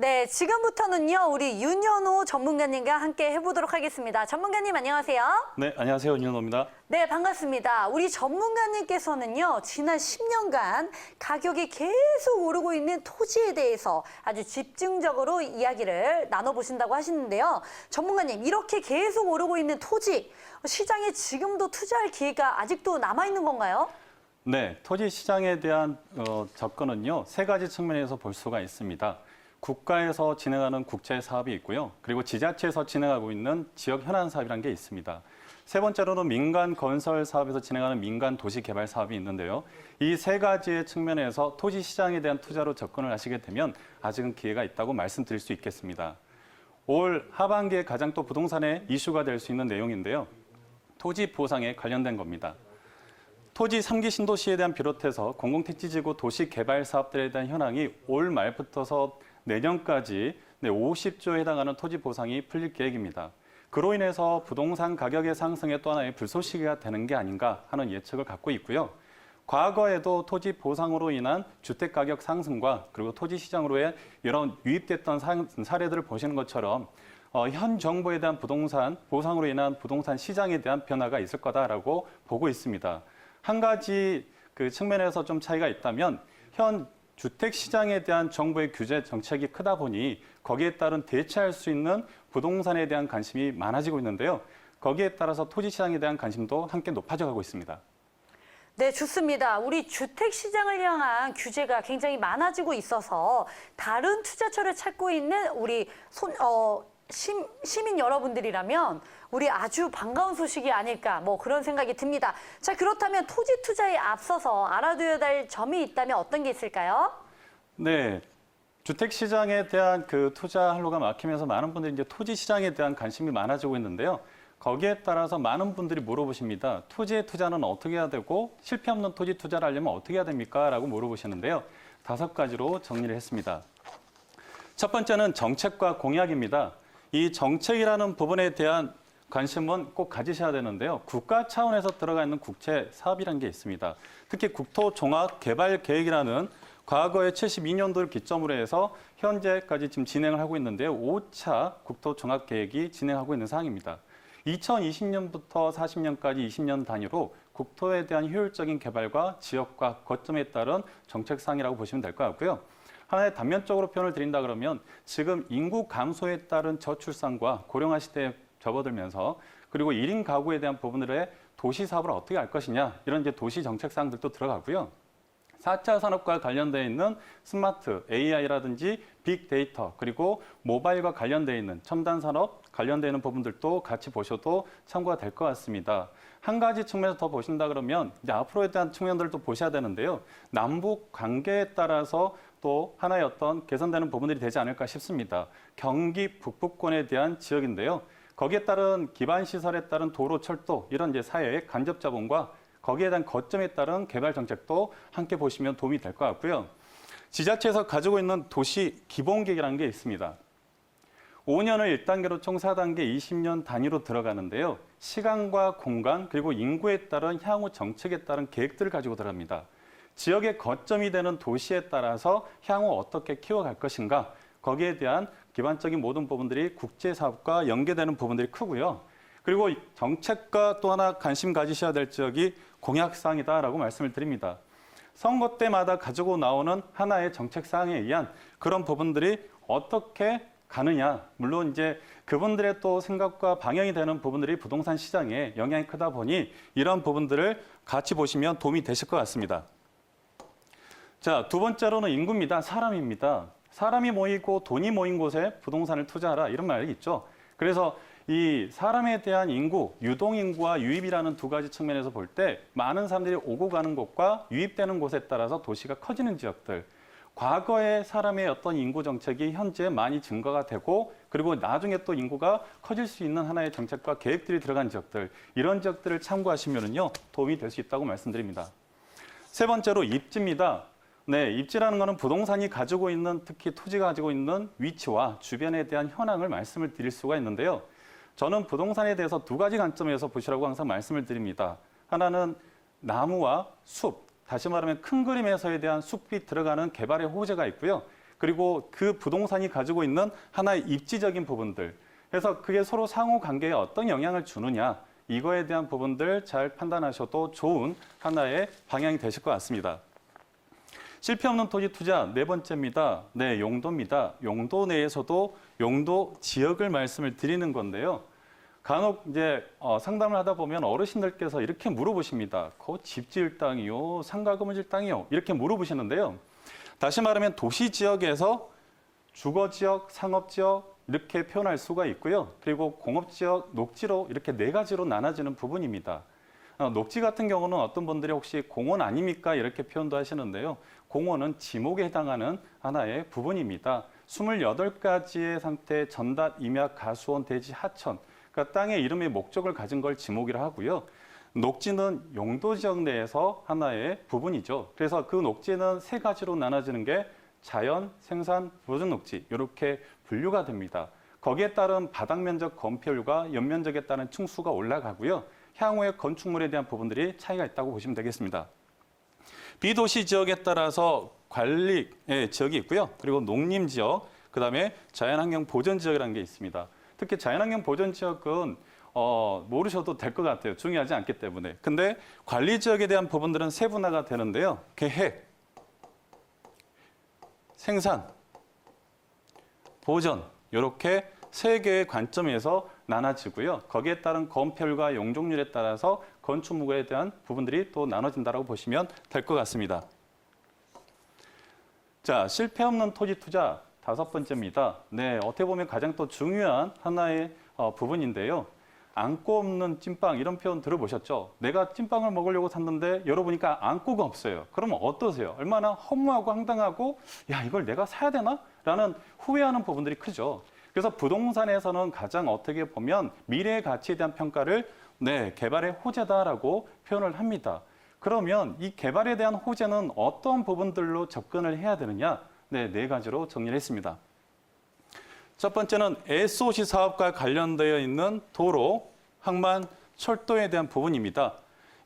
네, 지금부터는요, 우리 윤현호 전문가님과 함께 해보도록 하겠습니다. 전문가님 안녕하세요. 네, 안녕하세요. 윤현호입니다. 네, 반갑습니다. 우리 전문가님께서는요, 지난 10년간 가격이 계속 오르고 있는 토지에 대해서 아주 집중적으로 이야기를 나눠보신다고 하시는데요. 전문가님, 이렇게 계속 오르고 있는 토지, 시장에 지금도 투자할 기회가 아직도 남아있는 건가요? 네, 토지 시장에 대한 접근은요, 세 가지 측면에서 볼 수가 있습니다. 국가에서 진행하는 국제 사업이 있고요. 그리고 지자체에서 진행하고 있는 지역 현안 사업이라는 게 있습니다. 세 번째로는 민간 건설 사업에서 진행하는 민간 도시 개발 사업이 있는데요. 이 세 가지의 측면에서 토지 시장에 대한 투자로 접근을 하시게 되면 아직은 기회가 있다고 말씀드릴 수 있겠습니다. 올 하반기에 가장 또 부동산에 이슈가 될 수 있는 내용인데요. 토지 보상에 관련된 겁니다. 토지 3기 신도시에 대한 비롯해서 공공택지지구 도시 개발 사업들에 대한 현황이 올 말부터서 내년까지 50조에 해당하는 토지 보상이 풀릴 계획입니다. 그로 인해서 부동산 가격의 상승에 또 하나의 불쏘시개가 되는 게 아닌가 하는 예측을 갖고 있고요. 과거에도 토지 보상으로 인한 주택 가격 상승과 그리고 토지 시장으로의 이런 유입됐던 사례들을 보시는 것처럼 현 정부에 대한 부동산 보상으로 인한 부동산 시장에 대한 변화가 있을 거다라고 보고 있습니다. 한 가지 그 측면에서 좀 차이가 있다면 현 주택 시장에 대한 정부의 규제 정책이 크다 보니 거기에 따른 대체할 수 있는 부동산에 대한 관심이 많아지고 있는데요. 거기에 따라서 토지 시장에 대한 관심도 함께 높아져 가고 있습니다. 네, 좋습니다. 우리 주택 시장을 향한 규제가 굉장히 많아지고 있어서 다른 투자처를 찾고 있는 우리 시민 여러분들이라면 우리 아주 반가운 소식이 아닐까 그런 생각이 듭니다. 자, 그렇다면 토지 투자에 앞서서 알아둬야 될 점이 있다면 어떤 게 있을까요? 네. 주택 시장에 대한 그 투자 한로가 막히면서 많은 분들이 이제 토지 시장에 대한 관심이 많아지고 있는데요. 거기에 따라서 많은 분들이 물어보십니다. 토지의 투자는 어떻게 해야 되고 실패 없는 토지 투자를 하려면 어떻게 해야 됩니까? 라고 물어보시는데요. 5가지로 정리를 했습니다. 첫 번째는 정책과 공약입니다. 이 정책이라는 부분에 대한 관심은 꼭 가지셔야 되는데요. 국가 차원에서 들어가 있는 국제 사업이라는 게 있습니다. 특히 국토종합개발계획이라는 과거에 72년도를 기점으로 해서 현재까지 지금 진행을 하고 있는데요. 5차 국토종합계획이 진행하고 있는 사항입니다. 2020년부터 40년까지 20년 단위로 국토에 대한 효율적인 개발과 지역과 거점에 따른 정책사항이라고 보시면 될 것 같고요. 하나의 단면적으로 표현을 드린다 그러면 지금 인구 감소에 따른 저출산과 고령화 시대에 접어들면서 그리고 1인 가구에 대한 부분들의 도시 사업을 어떻게 할 것이냐 이런 이제 도시 정책 사항들도 들어가고요. 4차 산업과 관련되어 있는 스마트 AI라든지 빅데이터 그리고 모바일과 관련되어 있는 첨단 산업 관련되어 있는 부분들도 같이 보셔도 참고가 될 것 같습니다. 한 가지 측면에서 더 보신다 그러면 이제 앞으로에 대한 측면들도 보셔야 되는데요. 남북 관계에 따라서 또 하나의 어떤 개선되는 부분들이 되지 않을까 싶습니다. 경기 북부권에 대한 지역인데요. 거기에 따른 기반 시설에 따른 도로, 철도 이런 이제 사회의 간접 자본과 거기에 대한 거점에 따른 개발 정책도 함께 보시면 도움이 될 것 같고요. 지자체에서 가지고 있는 도시 기본계획이라는 게 있습니다. 5년을 1단계로 총 4단계 20년 단위로 들어가는데요. 시간과 공간 그리고 인구에 따른 향후 정책에 따른 계획들을 가지고 들어갑니다. 지역의 거점이 되는 도시에 따라서 향후 어떻게 키워갈 것인가 거기에 대한 기반적인 모든 부분들이 국제사업과 연계되는 부분들이 크고요. 그리고 정책과 또 하나 관심 가지셔야 될 지역이 공약사항이다라고 말씀을 드립니다. 선거 때마다 가지고 나오는 하나의 정책사항에 의한 그런 부분들이 어떻게 가느냐. 물론 이제 그분들의 또 생각과 방향이 되는 부분들이 부동산 시장에 영향이 크다 보니 이런 부분들을 같이 보시면 도움이 되실 것 같습니다. 자, 두 번째로는 인구입니다. 사람입니다. 사람이 모이고 돈이 모인 곳에 부동산을 투자하라 이런 말이 있죠. 그래서 이 사람에 대한 인구, 유동인구와 유입이라는 두 가지 측면에서 볼 때 많은 사람들이 오고 가는 곳과 유입되는 곳에 따라서 도시가 커지는 지역들, 과거의 사람의 어떤 인구 정책이 현재 많이 증가가 되고 그리고 나중에 또 인구가 커질 수 있는 하나의 정책과 계획들이 들어간 지역들, 이런 지역들을 참고하시면요 도움이 될 수 있다고 말씀드립니다. 세 번째로 입지입니다. 네, 입지라는 것은 부동산이 가지고 있는 특히 토지가 가지고 있는 위치와 주변에 대한 현황을 말씀을 드릴 수가 있는데요. 저는 부동산에 대해서 두 가지 관점에서 보시라고 항상 말씀을 드립니다. 하나는 나무와 숲, 다시 말하면 큰 그림에서에 대한 숲이 들어가는 개발의 호재가 있고요. 그리고 그 부동산이 가지고 있는 하나의 입지적인 부분들. 그래서 그게 서로 상호 관계에 어떤 영향을 주느냐. 이거에 대한 부분들 잘 판단하셔도 좋은 하나의 방향이 되실 것 같습니다. 실패 없는 토지 투자 네 번째입니다. 네, 용도입니다. 용도 내에서도 용도 지역을 말씀을 드리는 건데요. 간혹 이제 상담을 하다 보면 어르신들께서 이렇게 물어보십니다. 그 집 지을 땅이요, 상가 건물 땅이요, 이렇게 물어보시는데요. 다시 말하면 도시 지역에서 주거 지역, 상업 지역 이렇게 표현할 수가 있고요. 그리고 공업 지역, 녹지로 이렇게 네 가지로 나눠지는 부분입니다. 녹지 같은 경우는 어떤 분들이 혹시 공원 아닙니까? 이렇게 표현도 하시는데요. 공원은 지목에 해당하는 하나의 부분입니다. 28가지의 상태, 전답, 임약, 가수원, 대지, 하천. 그러니까 땅의 이름의 목적을 가진 걸 지목이라 하고요. 녹지는 용도 지역 내에서 하나의 부분이죠. 그래서 그 녹지는 세 가지로 나눠지는 게 자연, 생산, 보존 녹지 이렇게 분류가 됩니다. 거기에 따른 바닥 면적 건폐율과 연면적에 따른 층수가 올라가고요. 향후의 건축물에 대한 부분들이 차이가 있다고 보시면 되겠습니다. 비도시 지역에 따라서 관리 지역이 있고요. 그리고 농림 지역, 그다음에 자연환경 보전 지역이라는 게 있습니다. 특히 자연환경 보전 지역은 모르셔도 될 것 같아요. 중요하지 않기 때문에. 근데 관리 지역에 대한 부분들은 세분화가 되는데요. 계획, 생산, 보전 이렇게 세 개의 관점에서 나눠지고요. 거기에 따른 건폐율과 용적률에 따라서 건축물에 대한 부분들이 또 나눠진다고 보시면 될 것 같습니다. 자, 실패 없는 토지 투자 다섯 번째입니다. 네, 어떻게 보면 가장 또 중요한 하나의 부분인데요. 안고 없는 찐빵 이런 표현 들어보셨죠? 내가 찐빵을 먹으려고 샀는데 열어보니까 안고가 없어요. 그러면 어떠세요? 얼마나 허무하고 황당하고 야 이걸 내가 사야 되나? 라는 후회하는 부분들이 크죠. 그래서 부동산에서는 가장 어떻게 보면 미래의 가치에 대한 평가를 네, 개발의 호재다라고 표현을 합니다. 그러면 이 개발에 대한 호재는 어떤 부분들로 접근을 해야 되느냐? 네, 네 가지로 정리를 했습니다. 첫 번째는 SOC 사업과 관련되어 있는 도로, 항만, 철도에 대한 부분입니다.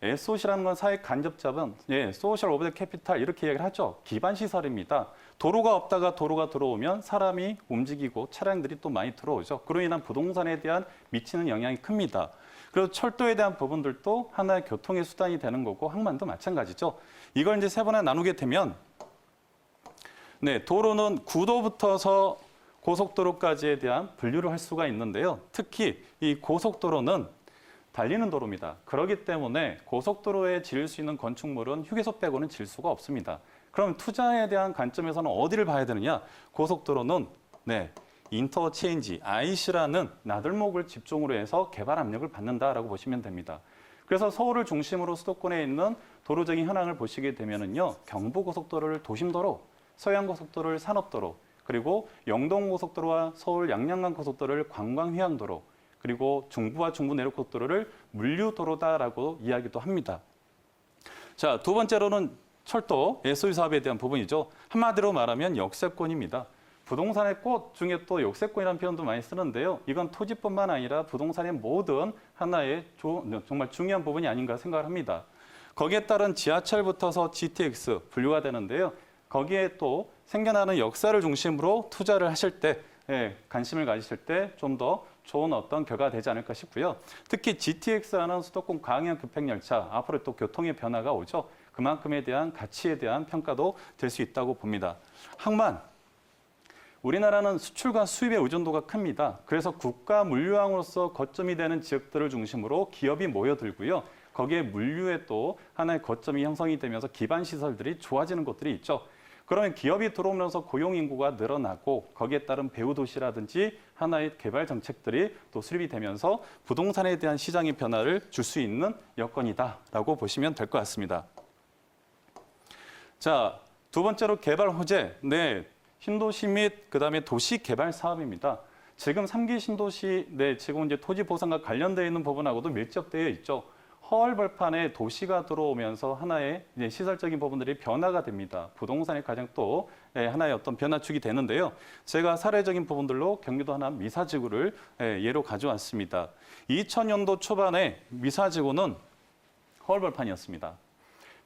SOC라는 건 사회 간접자본, 소셜 오브 더 캐피탈 이렇게 이야기를 하죠. 기반 시설입니다. 도로가 없다가 도로가 들어오면 사람이 움직이고 차량들이 또 많이 들어오죠. 그로 인한 부동산에 대한 미치는 영향이 큽니다. 그리고 철도에 대한 부분들도 하나의 교통의 수단이 되는 거고 항만도 마찬가지죠. 이걸 이제 세 번에 나누게 되면 네, 도로는 구도부터서 고속도로까지에 대한 분류를 할 수가 있는데요. 특히 이 고속도로는 달리는 도로입니다. 그렇기 때문에 고속도로에 지을 수 있는 건축물은 휴게소 빼고는 지을 수가 없습니다. 그럼 투자에 대한 관점에서는 어디를 봐야 되느냐? 고속도로는 네, 인터체인지, IC라는 나들목을 집중으로 해서 개발 압력을 받는다라고 보시면 됩니다. 그래서 서울을 중심으로 수도권에 있는 도로적인 현황을 보시게 되면은요, 경부고속도로를 도심도로, 서해안고속도로를 산업도로, 그리고 영동고속도로와 서울 양양간 고속도로를 관광휴양도로, 그리고 중부와 중부 내륙고속도로를 물류도로다라고 이야기도 합니다. 자, 두 번째로는 철도, SOE 사업에 대한 부분이죠. 한마디로 말하면 역세권입니다. 부동산의 꽃 중에 또 역세권이라는 표현도 많이 쓰는데요. 이건 토지뿐만 아니라 부동산의 모든 하나의 정말 중요한 부분이 아닌가 생각을 합니다. 거기에 따른 지하철부터서 GTX 분류가 되는데요. 거기에 또 생겨나는 역사를 중심으로 투자를 하실 때, 관심을 가지실 때 좀 더 좋은 어떤 결과가 되지 않을까 싶고요. 특히 GTX라는 수도권 광역 급행열차, 앞으로 또 교통의 변화가 오죠. 그만큼에 대한 가치에 대한 평가도 될 수 있다고 봅니다. 항만, 우리나라는 수출과 수입의 의존도가 큽니다. 그래서 국가 물류항으로서 거점이 되는 지역들을 중심으로 기업이 모여들고요. 거기에 물류에 또 하나의 거점이 형성이 되면서 기반 시설들이 좋아지는 곳들이 있죠. 그러면 기업이 들어오면서 고용 인구가 늘어나고 거기에 따른 배후 도시라든지 하나의 개발 정책들이 또 수립이 되면서 부동산에 대한 시장의 변화를 줄 수 있는 여건이다라고 보시면 될 것 같습니다. 자, 두 번째로 개발 호재. 네, 신도시 및 그다음에 도시 개발 사업입니다. 지금 3기 신도시, 지금 이제 토지 보상과 관련되어 있는 부분하고도 밀접되어 있죠. 허얼벌판에 도시가 들어오면서 하나의 이제 시설적인 부분들이 변화가 됩니다. 부동산의 가장 또 하나의 어떤 변화축이 되는데요. 제가 사례적인 부분들로 경기도 하남 미사지구를 예로 가져왔습니다. 2000년도 초반에 미사지구는 허얼벌판이었습니다.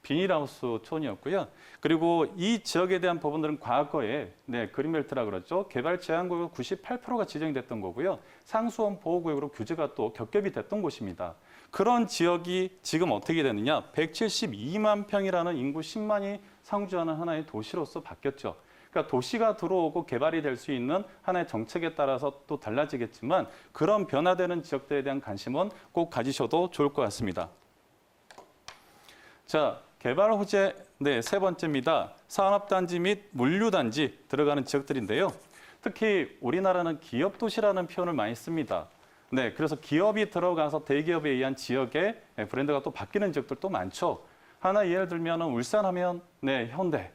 비닐하우스 촌이었고요. 그리고 이 지역에 대한 부분들은 과거에 그린벨트라 그러죠. 개발 제한구역 98%가 지정이 됐던 거고요. 상수원 보호구역으로 규제가 또 겹겹이 됐던 곳입니다. 그런 지역이 지금 어떻게 되느냐? 172만 평이라는 인구 10만이 상주하는 하나의 도시로서 바뀌었죠. 그러니까 도시가 들어오고 개발이 될 수 있는 하나의 정책에 따라서 또 달라지겠지만 그런 변화되는 지역들에 대한 관심은 꼭 가지셔도 좋을 것 같습니다. 자, 개발 호재 세 번째입니다. 산업단지 및 물류단지 들어가는 지역들인데요. 특히 우리나라는 기업도시라는 표현을 많이 씁니다. 그래서 기업이 들어가서 대기업에 의한 지역의 브랜드가 또 바뀌는 지역들도 많죠. 하나 예를 들면 울산하면 현대,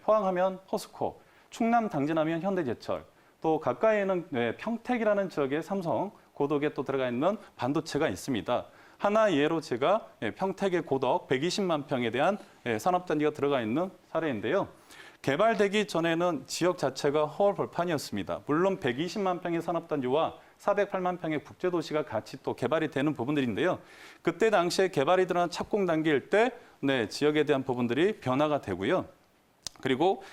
포항하면 포스코, 충남 당진하면 현대제철, 또 가까이에는 평택이라는 지역에 삼성, 고덕에 또 들어가 있는 반도체가 있습니다. 하나 예로 제가 평택의 고덕 120만 평에 대한 산업단지가 들어가 있는 사례인데요. 개발되기 전에는 지역 자체가 허허벌판이었습니다. 물론 120만 평의 산업단지와 408만 평의 국제도시가 같이 또 개발이 되는 부분들인데요. 그때 당시에 개발이 들어간 착공 단계일 때 지역에 대한 부분들이 변화가 되고요. 그리고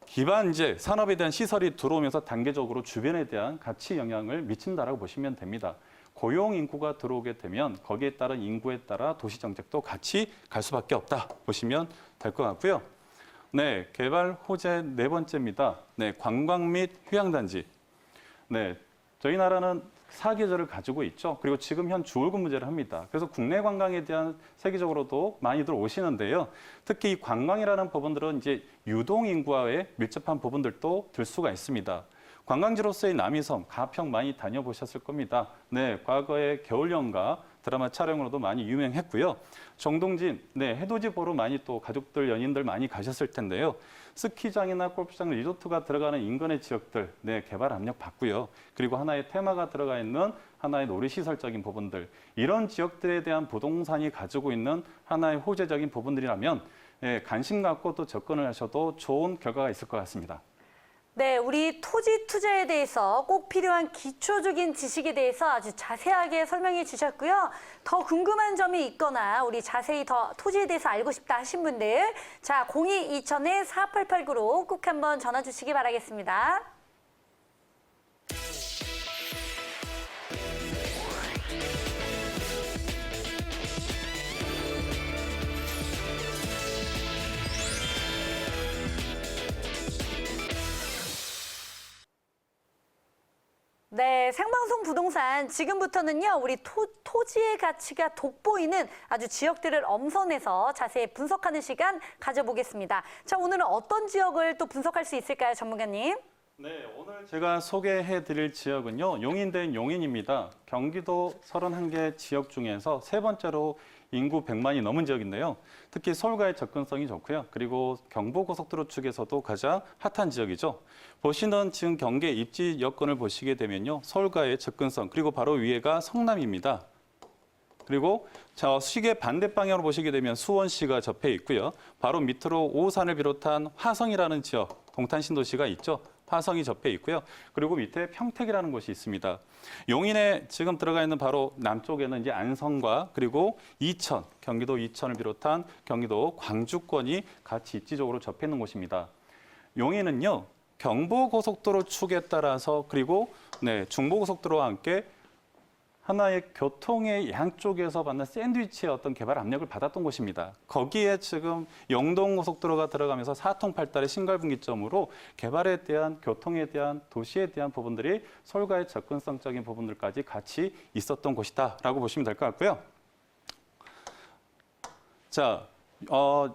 기반재 산업에 대한 시설이 들어오면서 단계적으로 주변에 대한 가치 영향을 미친다라고 보시면 됩니다. 고용 인구가 들어오게 되면 거기에 따른 인구에 따라 도시 정책도 같이 갈 수밖에 없다 보시면 될 것 같고요. 개발 호재 네 번째입니다. 관광 및 휴양단지. 저희 나라는 사계절을 가지고 있죠. 그리고 지금 현 주월근무제를 합니다. 그래서 국내 관광에 대한 세계적으로도 많이들 오시는데요. 특히 이 관광이라는 부분들은 이제 유동 인구와의 밀접한 부분들도 들 수가 있습니다. 관광지로서의 남이섬, 가평 많이 다녀보셨을 겁니다. 과거에 겨울연가 드라마 촬영으로도 많이 유명했고요. 정동진, 해돋이 보러 많이 또 가족들, 연인들 많이 가셨을 텐데요. 스키장이나 골프장, 리조트가 들어가는 인근의 지역들, 개발 압력 받고요. 그리고 하나의 테마가 들어가 있는 하나의 놀이시설적인 부분들, 이런 지역들에 대한 부동산이 가지고 있는 하나의 호재적인 부분들이라면 관심 갖고 또 접근을 하셔도 좋은 결과가 있을 것 같습니다. 우리 토지 투자에 대해서 꼭 필요한 기초적인 지식에 대해서 아주 자세하게 설명해 주셨고요. 더 궁금한 점이 있거나 우리 자세히 더 토지에 대해서 알고 싶다 하신 분들, 자, 02-2000-4889로 꼭 한번 전화 주시기 바라겠습니다. 생방송 부동산 지금부터는요, 우리 토지의 가치가 돋보이는 아주 지역들을 엄선해서 자세히 분석하는 시간 가져보겠습니다. 자, 오늘은 어떤 지역을 또 분석할 수 있을까요, 전문가님? 오늘 제가 소개해드릴 지역은요, 용인 대 용인입니다. 경기도 31개 지역 중에서 세 번째로 인구 100만이 넘은 지역인데요. 특히 서울과의 접근성이 좋고요. 그리고 경부고속도로 측에서도 가장 핫한 지역이죠. 보시는 지금 경계 입지 여건을 보시게 되면요, 서울과의 접근성, 그리고 바로 위에가 성남입니다. 그리고 시계 반대 방향으로 보시게 되면 수원시가 접해 있고요. 바로 밑으로 오산을 비롯한 화성이라는 지역, 동탄 신도시가 있죠. 화성이 접해 있고요. 그리고 밑에 평택이라는 곳이 있습니다. 용인에 지금 들어가 있는 바로 남쪽에는 이제 안성과 그리고 이천, 경기도 이천을 비롯한 경기도 광주권이 같이 입지적으로 접해 있는 곳입니다. 용인은요, 경부고속도로 축에 따라서 그리고 중부고속도로와 함께 하나의 교통의 양쪽에서 받는 샌드위치의 어떤 개발 압력을 받았던 곳입니다. 거기에 지금 영동고속도로가 들어가면서 사통팔달의 신갈분기점으로 개발에 대한, 교통에 대한, 도시에 대한 부분들이 서울과의 접근성적인 부분들까지 같이 있었던 곳이다라고 보시면 될 것 같고요. 자,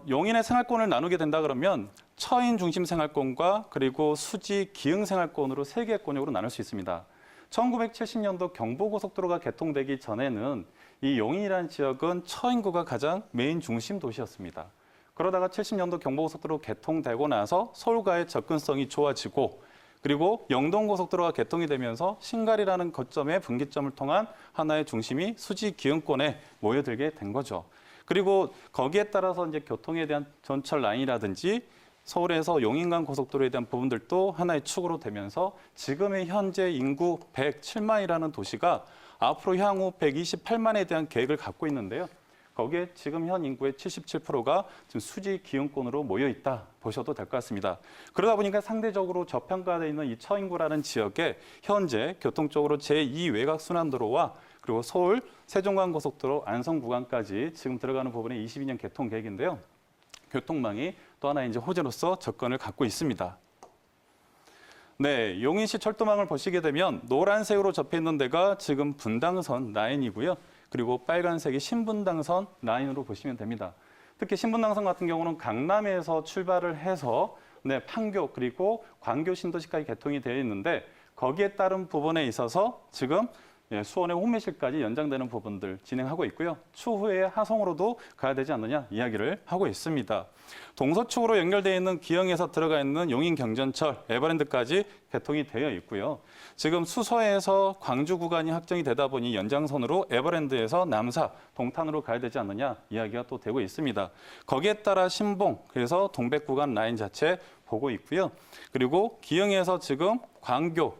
용인의 생활권을 나누게 된다 그러면 처인 중심 생활권과 그리고 수지 기흥 생활권으로 세 개의 권역으로 나눌 수 있습니다. 1970년도 경부고속도로가 개통되기 전에는 이 용인이라는 지역은 처인구가 가장 메인 중심 도시였습니다. 그러다가 70년도 경부고속도로 개통되고 나서 서울과의 접근성이 좋아지고 그리고 영동고속도로가 개통이 되면서 신갈이라는 거점의 분기점을 통한 하나의 중심이 수지 기흥권에 모여들게 된 거죠. 그리고 거기에 따라서 이제 교통에 대한 전철 라인이라든지 서울에서 용인간 고속도로에 대한 부분들도 하나의 축으로 되면서 지금의 현재 인구 107만이라는 도시가 앞으로 향후 128만에 대한 계획을 갖고 있는데요. 거기에 지금 현 인구의 77%가 지금 수지 기흥권으로 모여 있다 보셔도 될 것 같습니다. 그러다 보니까 상대적으로 저평가되어 있는 이 처인구라는 지역에 현재 교통적으로 제2 외곽순환도로와 그리고 서울 세종간고속도로 안성 구간까지 지금 들어가는 부분에 22년 개통 계획인데요. 교통망이 또 하나 이제 호재로서 접근을 갖고 있습니다. 네, 용인시 철도망을 보시게 되면 노란색으로 접해 있는 데가 지금 분당선 라인이고요. 그리고 빨간색이 신분당선 라인으로 보시면 됩니다. 특히 신분당선 같은 경우는 강남에서 출발을 해서 네, 판교 그리고 광교 신도시까지 개통이 되어 있는데 거기에 따른 부분에 있어서 지금 수원의 홍매실까지 연장되는 부분들 진행하고 있고요. 추후에 하성으로도 가야 되지 않느냐 이야기를 하고 있습니다. 동서축으로 연결되어 있는 기흥에서 들어가 있는 용인경전철, 에버랜드까지 개통이 되어 있고요. 지금 수서에서 광주 구간이 확정이 되다 보니 연장선으로 에버랜드에서 남사, 동탄으로 가야 되지 않느냐 이야기가 또 되고 있습니다. 거기에 따라 신봉, 그래서 동백 구간 라인 자체 보고 있고요. 그리고 기흥에서 지금 광교,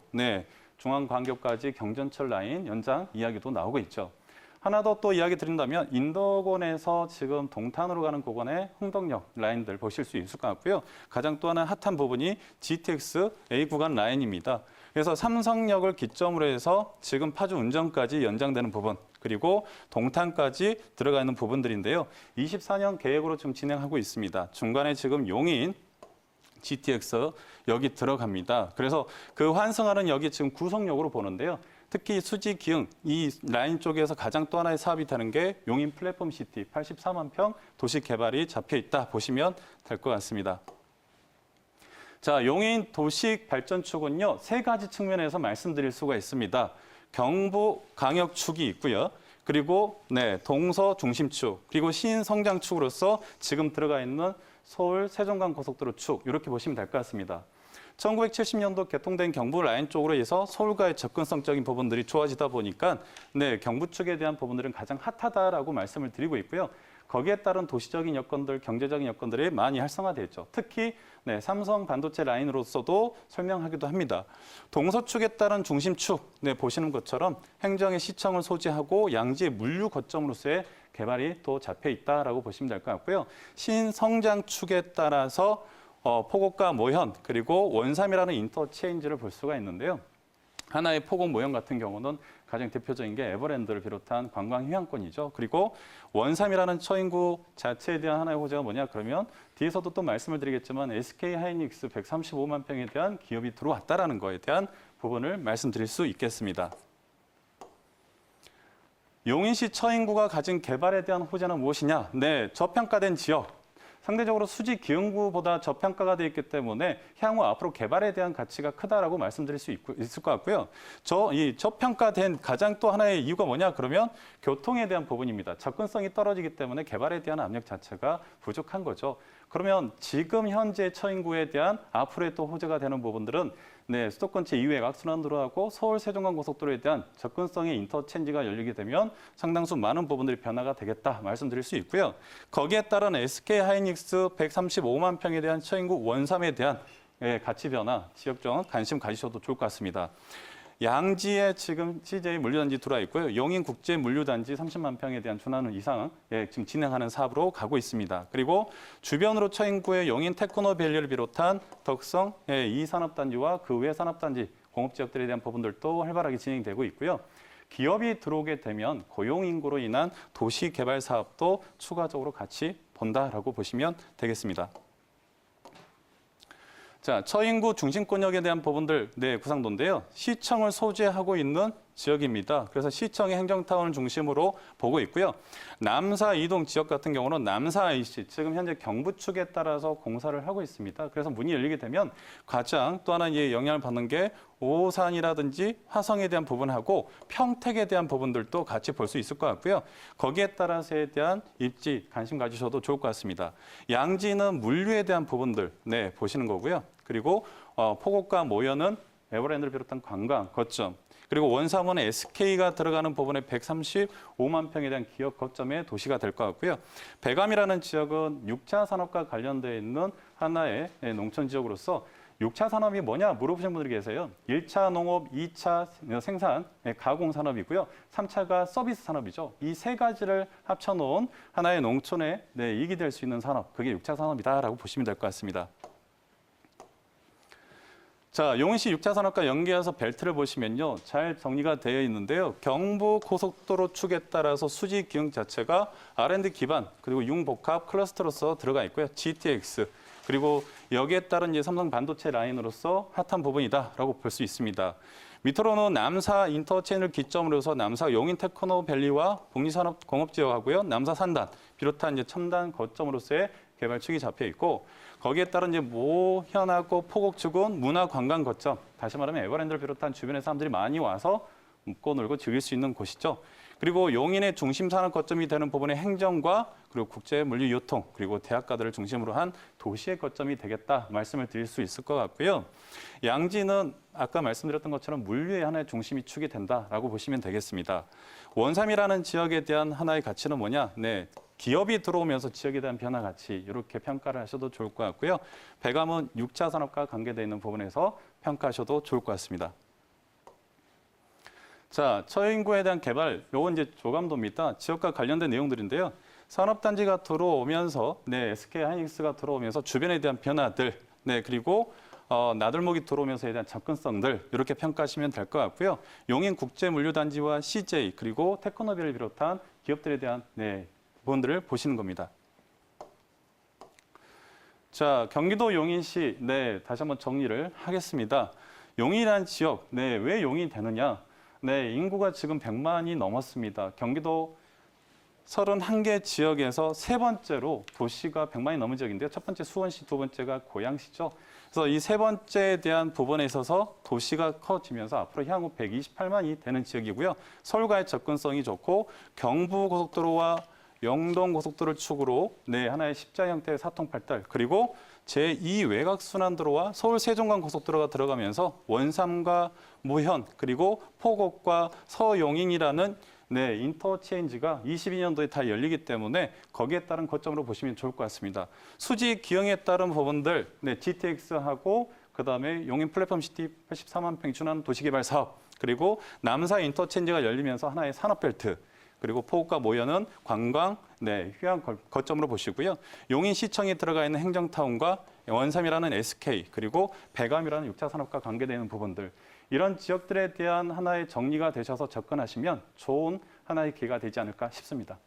중앙광교까지 경전철 라인 연장 이야기도 나오고 있죠. 하나 더 또 이야기 드린다면 인덕원에서 지금 동탄으로 가는 구간의 흥덕역 라인들 보실 수 있을 것 같고요. 가장 또 하나 핫한 부분이 GTX A 구간 라인입니다. 그래서 삼성역을 기점으로 해서 지금 파주 운정까지 연장되는 부분, 그리고 동탄까지 들어가 있는 부분들인데요. 24년 계획으로 지금 진행하고 있습니다. 중간에 지금 용인, GTX 여기 들어갑니다. 그래서 그 환승하는 역이 지금 구성역으로 보는데요. 특히 수지 기흥 이 라인 쪽에서 가장 또 하나의 사업이 되는 게 용인 플랫폼 시티 84만 평 도시 개발이 잡혀 있다 보시면 될 것 같습니다. 자, 용인 도시 발전축은요, 세 가지 측면에서 말씀드릴 수가 있습니다. 경부 강역축이 있고요. 그리고 동서 중심축, 그리고 신성장축으로서 지금 들어가 있는 서울 세종간 고속도로 축 이렇게 보시면 될 것 같습니다. 1970년도 개통된 경부 라인 쪽으로 해서 서울과의 접근성적인 부분들이 좋아지다 보니까 경부 축에 대한 부분들은 가장 핫하다라고 말씀을 드리고 있고요. 거기에 따른 도시적인 여건들, 경제적인 여건들이 많이 활성화됐죠. 특히 삼성 반도체 라인으로서도 설명하기도 합니다. 동서축에 따른 중심축, 보시는 것처럼 행정의 시청을 소재하고 양지의 물류 거점으로서의 개발이 또 잡혀 있다라고 보시면 될 것 같고요. 신성장축에 따라서 포곡과 모현 그리고 원삼이라는 인터체인지를 볼 수가 있는데요. 하나의 포곡 모현 같은 경우는 가장 대표적인 게 에버랜드를 비롯한 관광 휴양권이죠. 그리고 원삼이라는 처인구 자체에 대한 하나의 호재가 뭐냐 그러면 뒤에서도 또 말씀을 드리겠지만 SK 하이닉스 135만 평에 대한 기업이 들어왔다라는 거에 대한 부분을 말씀드릴 수 있겠습니다. 용인시 처인구가 가진 개발에 대한 호재는 무엇이냐? 저평가된 지역. 상대적으로 수지 기흥구보다 저평가가 되어 있기 때문에 향후 앞으로 개발에 대한 가치가 크다라고 말씀드릴 수 있을 것 같고요. 이 저평가된 가장 또 하나의 이유가 뭐냐 그러면 교통에 대한 부분입니다. 접근성이 떨어지기 때문에 개발에 대한 압력 자체가 부족한 거죠. 그러면 지금 현재 처인구에 대한 앞으로의 또 호재가 되는 부분들은 수도권 제2외 악순환도로하고 서울 세종간 고속도로에 대한 접근성의 인터체인지가 열리게 되면 상당수 많은 부분들이 변화가 되겠다 말씀드릴 수 있고요. 거기에 따른 SK 하이닉스 135만 평에 대한 처인구 원삼에 대한 가치 변화, 지역적 관심 가지셔도 좋을 것 같습니다. 양지에 지금 CJ 물류단지 들어와 있고요. 용인 국제 물류단지 30만 평에 대한 준하는 이상 지금 진행하는 사업으로 가고 있습니다. 그리고 주변으로 처인구의 용인 테크노밸리를 비롯한 덕성 2산업단지와 그 외 산업단지 공업지역들에 대한 부분들도 활발하게 진행되고 있고요. 기업이 들어오게 되면 고용 인구로 인한 도시 개발 사업도 추가적으로 같이 본다라고 보시면 되겠습니다. 자, 처인구 중심권역에 대한 부분들 구상도인데요. 시청을 소재하고 있는 지역입니다. 그래서 시청의 행정타운을 중심으로 보고 있고요. 남사 이동 지역 같은 경우는 남사 IC, 지금 현재 경부 축에 따라서 공사를 하고 있습니다. 그래서 문이 열리게 되면 가장 또 하나 영향을 받는 게 오산이라든지 화성에 대한 부분하고 평택에 대한 부분들도 같이 볼 수 있을 것 같고요. 거기에 따라서에 대한 입지 관심 가지셔도 좋을 것 같습니다. 양지는 물류에 대한 부분들 보시는 거고요. 그리고 포곡과 모현은 에버랜드를 비롯한 관광 거점, 그리고 원삼은 SK가 들어가는 부분에 135만 평에 대한 기업 거점의 도시가 될 것 같고요. 배감이라는 지역은 6차 산업과 관련되어 있는 하나의 농촌 지역으로서 6차 산업이 뭐냐 물어보시는 분들이 계세요. 1차 농업, 2차 생산, 가공 산업이고요. 3차가 서비스 산업이죠. 이 세 가지를 합쳐놓은 하나의 농촌의 이익이 될 수 있는 산업, 그게 6차 산업이다라고 보시면 될 것 같습니다. 자, 용인시 6차 산업과 연계해서 벨트를 보시면요. 잘 정리가 되어 있는데요. 경부 고속도로 축에 따라서 수지 기흥 자체가 R&D 기반, 그리고 융복합 클러스터로서 들어가 있고요. GTX, 그리고 여기에 따른 이제 삼성 반도체 라인으로서 핫한 부분이다라고 볼 수 있습니다. 밑으로는 남사 인터체인을 기점으로 해서 남사 용인 테크노밸리와 복리산업공업지역하고요. 남사 산단, 비롯한 이제 첨단 거점으로서의 개발 축이 잡혀 있고, 거기에 따른 이제 모현하고 포곡축은 문화관광 거점, 다시 말하면 에버랜드를 비롯한 주변의 사람들이 많이 와서 묵고 놀고 즐길 수 있는 곳이죠. 그리고 용인의 중심 산업 거점이 되는 부분의 행정과 그리고 국제 물류 유통, 그리고 대학가들을 중심으로 한 도시의 거점이 되겠다 말씀을 드릴 수 있을 것 같고요. 양지는 아까 말씀드렸던 것처럼 물류의 하나의 중심이 축이 된다라고 보시면 되겠습니다. 원삼이라는 지역에 대한 하나의 가치는 뭐냐? 네, 기업이 들어오면서 지역에 대한 변화 가치 이렇게 평가를 하셔도 좋을 것 같고요. 배감은 6차 산업과 관계되어 있는 부분에서 평가하셔도 좋을 것 같습니다. 자, 처인구에 대한 개발, 요건 이제 조감도입니다. 지역과 관련된 내용들인데요. 산업단지가 들어오면서, SK 하이닉스가 들어오면서 주변에 대한 변화들, 그리고 나들목이 들어오면서에 대한 접근성들 이렇게 평가하시면 될 것 같고요. 용인 국제물류단지와 CJ 그리고 테크노비를 비롯한 기업들에 대한 부분들을 보시는 겁니다. 자, 경기도 용인시, 다시 한번 정리를 하겠습니다. 용인이라는 지역, 왜 용인이 되느냐? 인구가 지금 100만이 넘었습니다. 경기도 31개 지역에서 세 번째로 도시가 100만이 넘은 지역인데요. 첫 번째 수원시, 두 번째가 고양시죠. 그래서 이 세 번째에 대한 부분에 있어서 도시가 커지면서 앞으로 향후 128만이 되는 지역이고요. 서울과의 접근성이 좋고 경부고속도로와 영동고속도로를 축으로 하나의 십자 형태의 사통팔달, 그리고 제2 외곽순환도로와 서울 세종간 고속도로가 들어가면서 원삼과 모현, 그리고 포곡과 서용인이라는 인터체인지가 22년도에 다 열리기 때문에 거기에 따른 거점으로 보시면 좋을 것 같습니다. 수지 기형에 따른 부분들, GTX하고 그다음에 용인 플랫폼 시티 84만 평 준하는 도시개발 사업, 그리고 남사 인터체인지가 열리면서 하나의 산업벨트, 그리고 포곡과 모현은 관광, 휴양 거점으로 보시고요. 용인시청에 들어가 있는 행정타운과 원삼이라는 SK, 그리고 배감이라는 6차 산업과 관계되는 부분들, 이런 지역들에 대한 하나의 정리가 되셔서 접근하시면 좋은 하나의 기회가 되지 않을까 싶습니다.